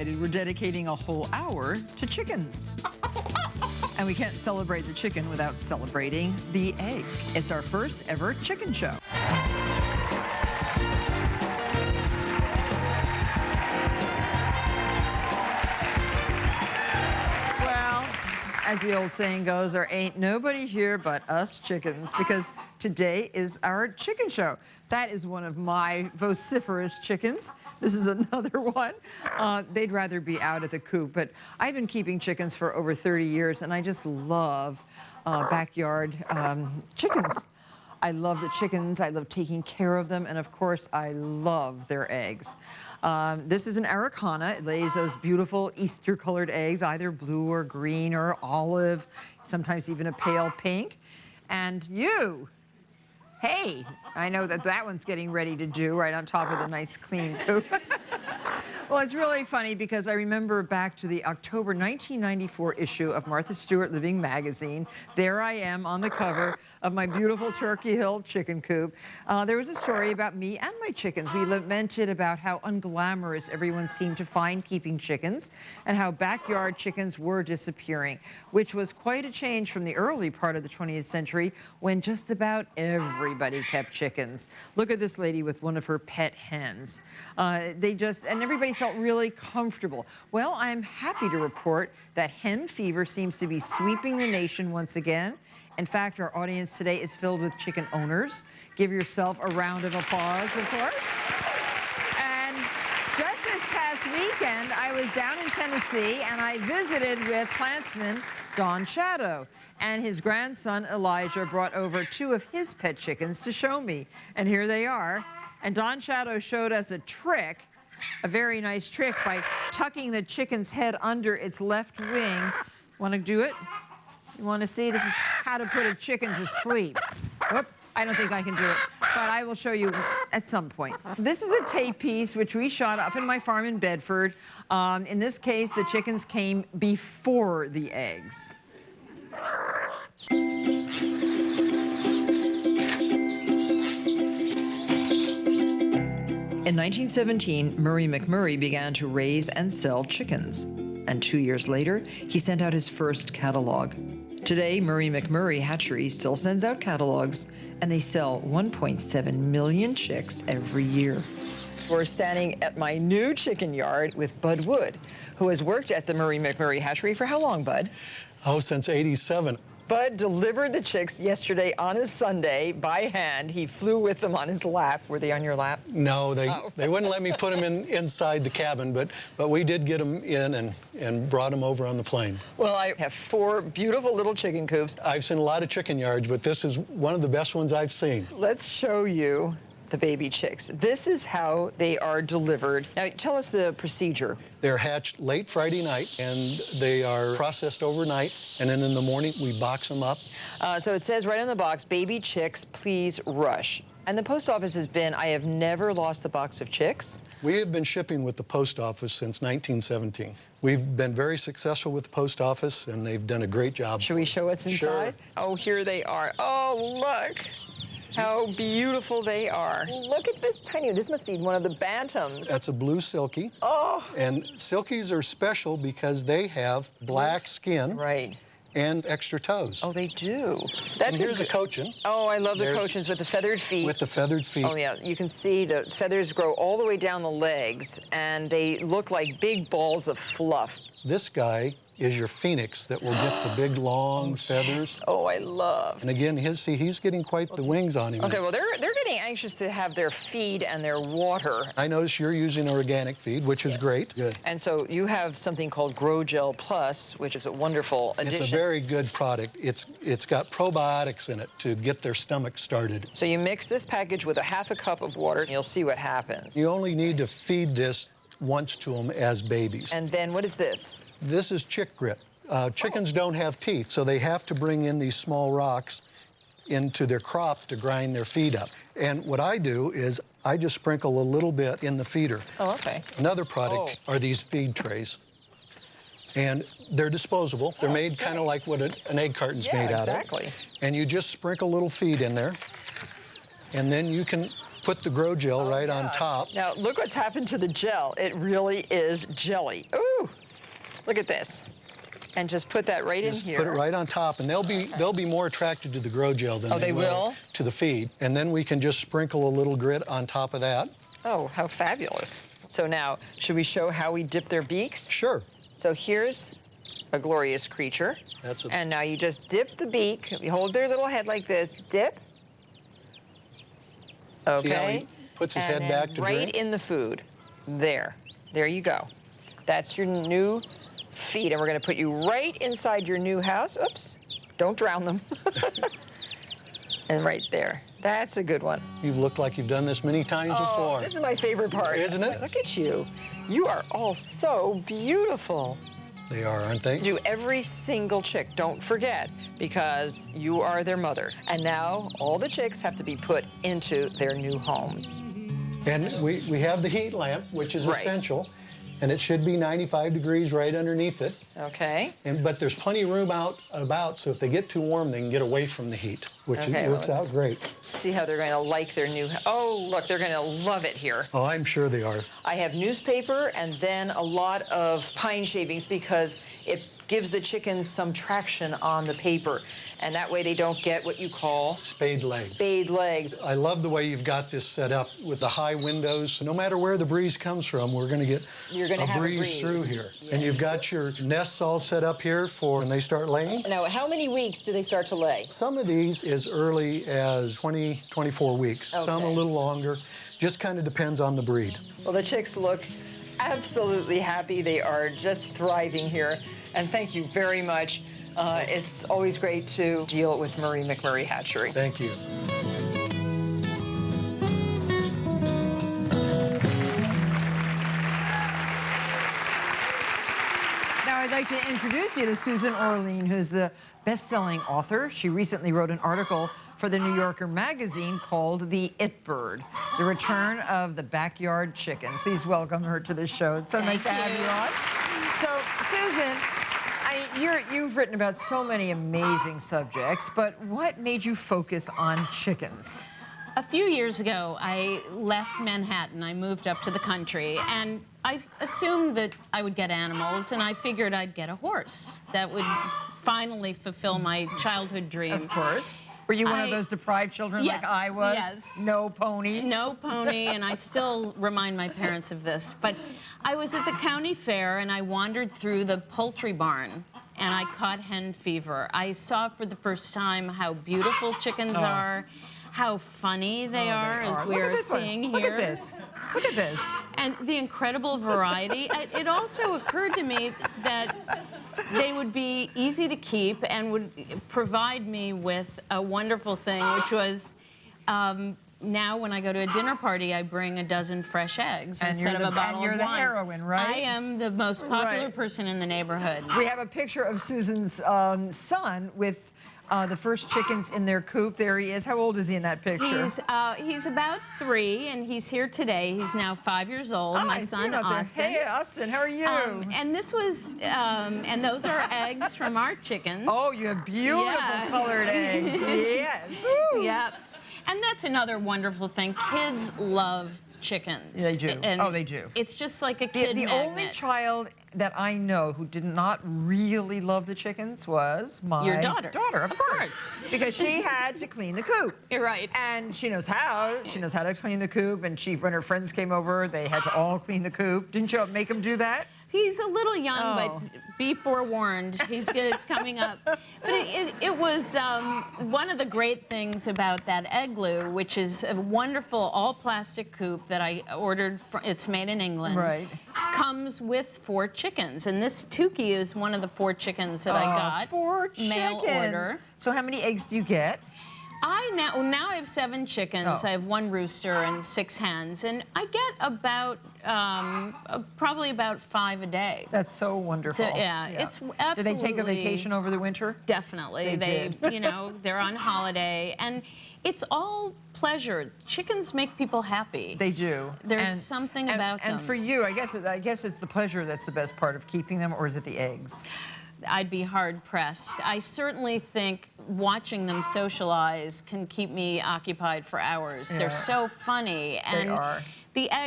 decided we're dedicating a whole hour to chickens. And we can't celebrate the chicken without celebrating the egg. It's our first ever chicken show. As the old saying goes, there ain't nobody here but us chickens, because today is our chicken show. That is one of my vociferous chickens. This is another one. They'd rather be out at the coop, but I've been keeping chickens for over 30 years, and I just love backyard chickens. I love the chickens, I love taking care of them, and of course, I love their eggs. This is an Araucana. It lays those beautiful Easter-colored eggs, either blue or green or olive, sometimes even a pale pink. And you, hey, I know that one's getting ready to do right on top of the nice clean coop. Well, it's really funny because I remember back to the October 1994 issue of Martha Stewart Living magazine. There I am on the cover of my beautiful Turkey Hill chicken coop. There was a story about me and my chickens. We lamented about how unglamorous everyone seemed to find keeping chickens and how backyard chickens were disappearing, which was quite a change from the early part of the 20th century when just about everybody kept chickens. Look at this lady with one of her pet hens. And everybody felt really comfortable. Well, I'm happy to report that hen fever seems to be sweeping the nation once again. In fact, our audience today is filled with chicken owners. Give yourself a round of applause, of course. And just this past weekend, I was down in Tennessee and I visited with plantsman Don Shadow. And his grandson, Elijah, brought over 2 of his pet chickens to show me. And here they are. And Don Shadow showed us a trick, a very nice trick, by tucking the chicken's head under its left wing. Want to do it? You want to see? This is how to put a chicken to sleep. Whoop, I don't think I can do it, but I will show you at some point. This is a tape piece which we shot up in my farm in Bedford. In this case, the chickens came before the eggs. In 1917, Murray McMurray began to raise and sell chickens. And 2 years later, he sent out his first catalog. Today, Murray McMurray Hatchery still sends out catalogs, and they sell 1.7 million chicks every year. We're standing at my new chicken yard with Bud Wood, who has worked at the Murray McMurray Hatchery for how long, Bud? Oh, since '87. Bud delivered the chicks yesterday on a Sunday by hand. He flew with them on his lap. Were they on your lap? No, they wouldn't let me put them inside the cabin, but we did get them in and brought them over on the plane. Well, I have 4 beautiful little chicken coops. I've seen a lot of chicken yards, but this is one of the best ones I've seen. Let's show you the baby chicks. This is how they are delivered. Now, tell us the procedure. They're hatched late Friday night, and they are processed overnight, and then in the morning, we box them up. So it says right on the box, baby chicks, please rush. And the post office has been, I have never lost a box of chicks. We have been shipping with the post office since 1917. We've been very successful with the post office, and they've done a great job. Should we show what's inside? Sure. Oh, here they are. Oh, look. How beautiful they are. Look at this tiny, this must be one of the bantams. That's a blue silkie. Oh. And silkies are special because they have black skin. Right. And extra toes. Oh, they do. And here's a cochin. Oh, I love the cochins with the feathered feet. With the feathered feet. Oh, yeah. You can see the feathers grow all the way down the legs, and they look like big balls of fluff. This guy is your phoenix that will get the big, long feathers. Yes. Oh, I love. And again, he's getting quite the wings on him. Okay, well, they're getting anxious to have their feed and their water. I notice you're using organic feed, which is great. Good. And so you have something called Grow Gel Plus, which is a wonderful addition. It's a very good product. It's got probiotics in it to get their stomach started. So you mix this package with a ½ cup of water, and you'll see what happens. You only need to feed this once to them as babies. And then what is this? This is chick grit. Chickens don't have teeth, so they have to bring in these small rocks into their crop to grind their feed up. And what I do is I just sprinkle a little bit in the feeder. Oh, okay. Another product are these feed trays. And they're disposable. They're made kind of like what an egg carton's made out of. Exactly. And you just sprinkle a little feed in there, and then you can put the grow gel right on top. Now, look what's happened to the gel. It really is jelly. Ooh, look at this. And just put that right in here. Put it right on top, and they'll be more attracted to the grow gel than they will to the feed. And then we can just sprinkle a little grit on top of that. Oh, how fabulous. So now, should we show how we dip their beaks? Sure. So here's a glorious creature. And now you just dip the beak. You hold their little head like this. Dip. Okay. See how he puts his head back to right drink? in the food. There. There you go. That's your new feed, and we're going to put you right inside your new house. Oops. Don't drown them. And right there. That's a good one. You look like you've done this many times before. This is my favorite part. Isn't it? Look at you. You are all so beautiful. They are, aren't they? Do every single chick, don't forget, because you are their mother. And now all the chicks have to be put into their new homes. And we have the heat lamp, which is essential. And it should be 95 degrees right underneath it. Okay. But there's plenty of room out about, so if they get too warm, they can get away from the heat, which works out great. See how they're going to like their new... Oh, look, they're going to love it here. Oh, I'm sure they are. I have newspaper and then a lot of pine shavings because it gives the chickens some traction on the paper. And that way they don't get what you call... spade legs. Spade legs. I love the way you've got this set up with the high windows. No matter where the breeze comes from, we're going to get a breeze through here. Yes. And you've got your nests all set up here for when they start laying. Now, how many weeks do they start to lay? Some of these as early as 20, 24 weeks. Okay. Some a little longer. Just kind of depends on the breed. Well, the chicks look absolutely happy. They are just thriving here. And thank you very much. It's always great to deal with Murray McMurray Hatchery. Thank you. Now I'd like to introduce you to Susan Orlean, who's the best-selling author. She recently wrote an article for the New Yorker magazine called The It Bird, The Return of the Backyard Chicken. Please welcome her to the show. It's so nice to have you on. So, Susan, you've written about so many amazing subjects, but what made you focus on chickens? A few years ago, I left Manhattan. I moved up to the country, and I assumed that I would get animals, and I figured I'd get a horse. That would finally fulfill my childhood dream. Of course. Were you one of those deprived children like I was? Yes. No pony? No pony, and I still remind my parents of this. But I was at the county fair, and I wandered through the poultry barn, and I caught hen fever. I saw for the first time how beautiful chickens are, how funny they are, as we're seeing here. Look at this. Look at this. And the incredible variety. It also occurred to me that they would be easy to keep and would provide me with a wonderful thing, which was now when I go to a dinner party, I bring a dozen fresh eggs instead of a bottle of wine. And you're the heroine, right? I am the most popular person in the neighborhood. We have a picture of Susan's son with the first chickens in their coop. There he is. How old is he in that picture? He's about 3, and he's here today. He's now 5 years old. Oh, My I see son, him out there. Austin. Hey, Austin, how are you? And this was, and those are eggs from our chickens. Oh, you have beautiful colored eggs. Yes. Woo. Yep. And that's another wonderful thing. Kids love chickens. They do. And they do. It's just like a kid The magnet. only child that I know who did not really love the chickens was Your daughter. Of course. Because she had to clean the coop. You're right. And she knows how. She knows how to clean the coop. And when her friends came over, they had to all clean the coop. Didn't you make them do that? He's a little young, but be forewarned. It's coming up. But it was one of the great things about that Igloo, which is a wonderful all-plastic coop that I ordered. It's made in England. Right. Comes with 4 chickens, and this Tukey is one of the 4 chickens that I got. 4 mail chickens. order. So how many eggs do you get? Now I have 7 chickens. I have 1 rooster and 6 hens, and I get about probably about 5 a day. That's so wonderful. So, yeah, it's absolutely. Do they take a vacation over the winter? Definitely. They you know, they're on holiday, and it's all pleasure. Chickens make people happy. They do. There's something about them. And for you, I guess it's the pleasure that's the best part of keeping them, or is it the eggs? I'd be hard pressed. I certainly think watching them socialize can keep me occupied for hours. Yeah. They're so funny. And They are. the egg